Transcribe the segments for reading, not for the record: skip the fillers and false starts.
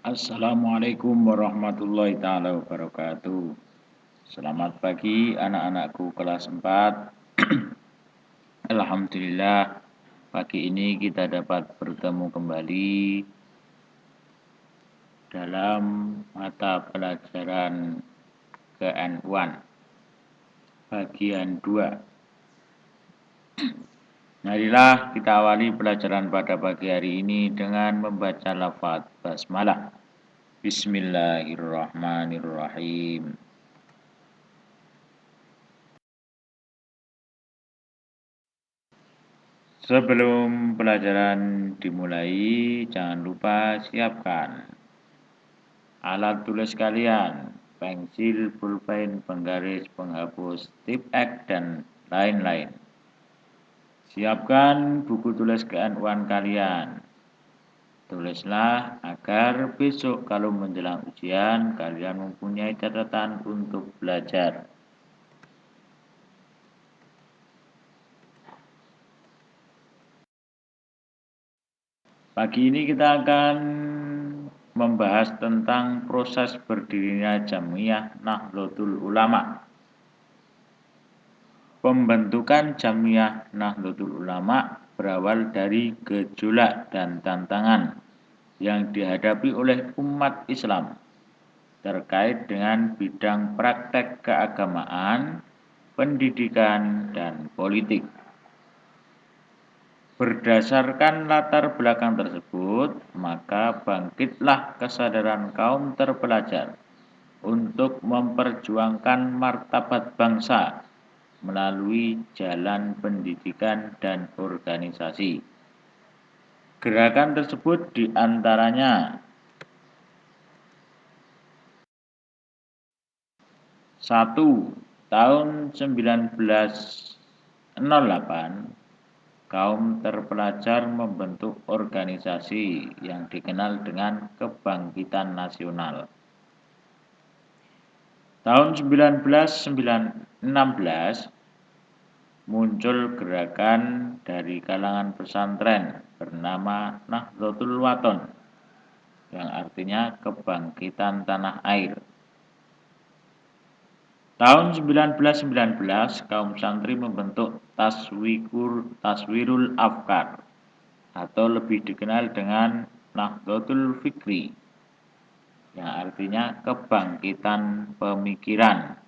Assalamualaikum warahmatullahi taala wabarakatuh. Selamat pagi anak-anakku kelas 4. Alhamdulillah pagi ini kita dapat bertemu kembali dalam mata pelajaran KN1 bagian 2. Marilah kita awali pelajaran pada pagi hari ini dengan membaca lafaz basmalah. Bismillahirrahmanirrahim. Sebelum pelajaran dimulai, jangan lupa siapkan alat tulis kalian, pensil, pulpen, penggaris, penghapus, tip X, dan lain-lain. Siapkan buku tulis KN1 kalian. Tulislah agar besok kalau menjelang ujian kalian mempunyai catatan untuk belajar. Pagi ini kita akan membahas tentang proses berdirinya Jamiyah Nahdlatul Ulama. Pembentukan Jamiyah Nahdlatul Ulama berawal dari gejolak dan tantangan yang dihadapi oleh umat Islam terkait dengan bidang praktek keagamaan, pendidikan, dan politik. Berdasarkan latar belakang tersebut, maka bangkitlah kesadaran kaum terpelajar untuk memperjuangkan martabat bangsa melalui jalan pendidikan dan organisasi. Gerakan tersebut diantaranya: 1. Tahun 1908, kaum terpelajar membentuk organisasi yang dikenal dengan Kebangkitan Nasional. Tahun 1916 muncul gerakan dari kalangan pesantren bernama Nahdlatul Wathon, yang artinya kebangkitan tanah air. Tahun 1919 kaum santri membentuk Taswirul Afkar, atau lebih dikenal dengan Nahdlatul Fikri, yang artinya kebangkitan pemikiran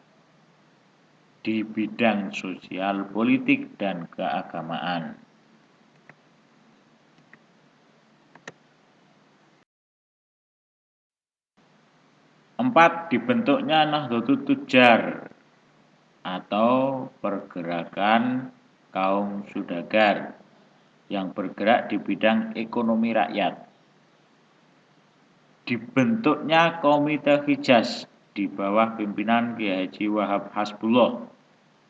di bidang sosial, politik, dan keagamaan. 4. Dibentuknya Nahdlatul Tujar atau pergerakan kaum saudagar yang bergerak di bidang ekonomi rakyat. Dibentuknya Komite Hijaz di bawah pimpinan Kiai Haji Wahab Hasbullah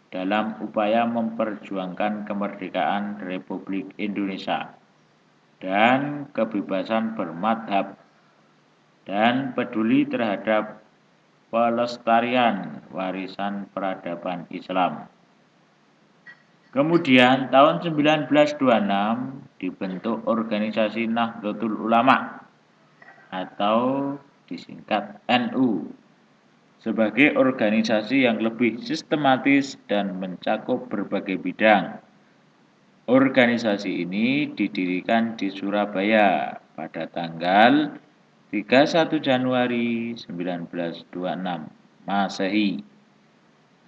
dalam upaya memperjuangkan kemerdekaan Republik Indonesia dan kebebasan bermadhab dan peduli terhadap pelestarian warisan peradaban Islam. Kemudian tahun 1926 dibentuk organisasi Nahdlatul Ulama atau disingkat NU sebagai organisasi yang lebih sistematis dan mencakup berbagai bidang. Organisasi ini didirikan di Surabaya pada tanggal 31 Januari 1926 Masehi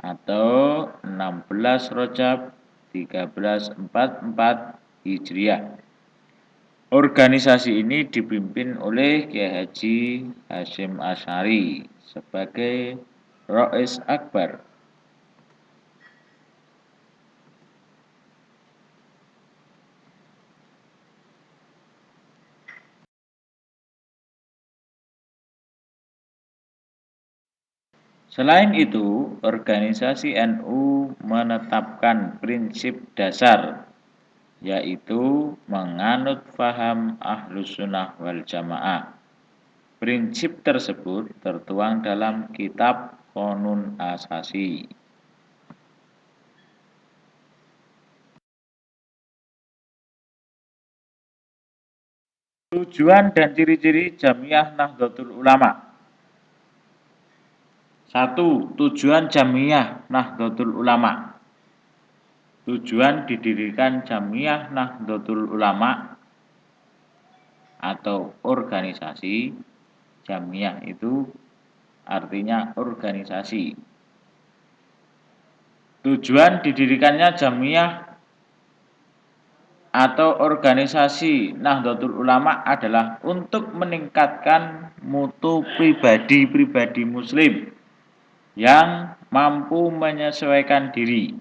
atau 16 Rajab 1344 Hijriah. Organisasi ini dipimpin oleh Kiai Haji Hasyim Asy'ari sebagai Rais Akbar. Selain itu, organisasi NU menetapkan prinsip dasar, yaitu menganut faham Ahlus Sunnah wal Jamaah. Prinsip tersebut tertuang dalam kitab Qonun Asasi. Tujuan dan ciri-ciri Jamiah Nahdlatul Ulama. 1. Tujuan Jamiah Nahdlatul Ulama. Tujuan didirikan Jamiah Nahdlatul Ulama atau organisasi. Jamiah itu artinya organisasi. Tujuan didirikannya Jamiah atau organisasi Nahdlatul Ulama adalah untuk meningkatkan mutu pribadi-pribadi muslim yang mampu menyesuaikan diri.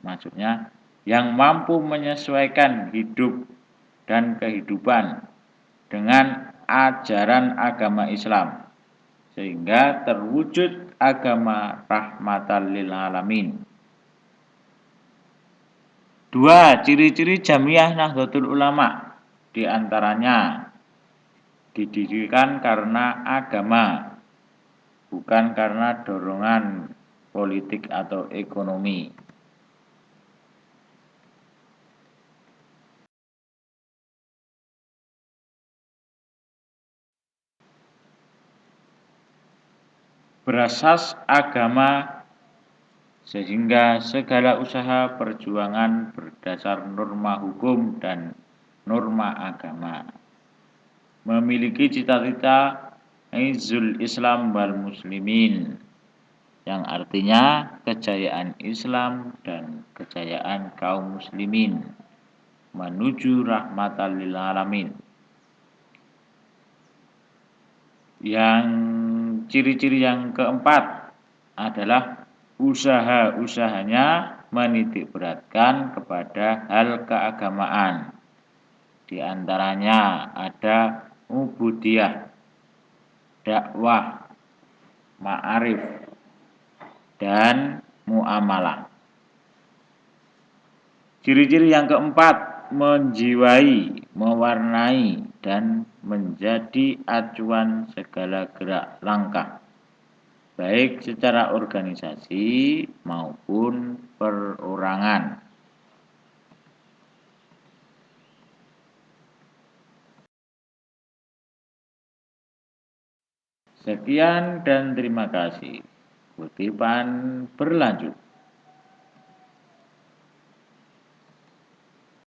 Maksudnya, yang mampu menyesuaikan hidup dan kehidupan dengan ajaran agama Islam, sehingga terwujud agama rahmatan lil alamin. 2. Ciri-ciri Jamiah Nahdlatul Ulama. Di antaranya didirikan karena agama, bukan karena dorongan politik atau ekonomi. Berasas agama sehingga segala usaha perjuangan berdasar norma hukum dan norma agama. Memiliki cita-cita Izzul Islam wal Muslimin, yang artinya kejayaan Islam dan kejayaan kaum muslimin menuju rahmatan lil alamin. Yang ciri-ciri yang keempat adalah usaha-usahanya menitikberatkan kepada hal keagamaan. Di antaranya ada ubudiyah, dakwah, ma'arif, dan muamalah. Ciri-ciri yang keempat, menjiwai, mewarnai, dan menjadi acuan segala gerak langkah, baik secara organisasi maupun perorangan. Sekian dan terima kasih. Kutipan berlanjut.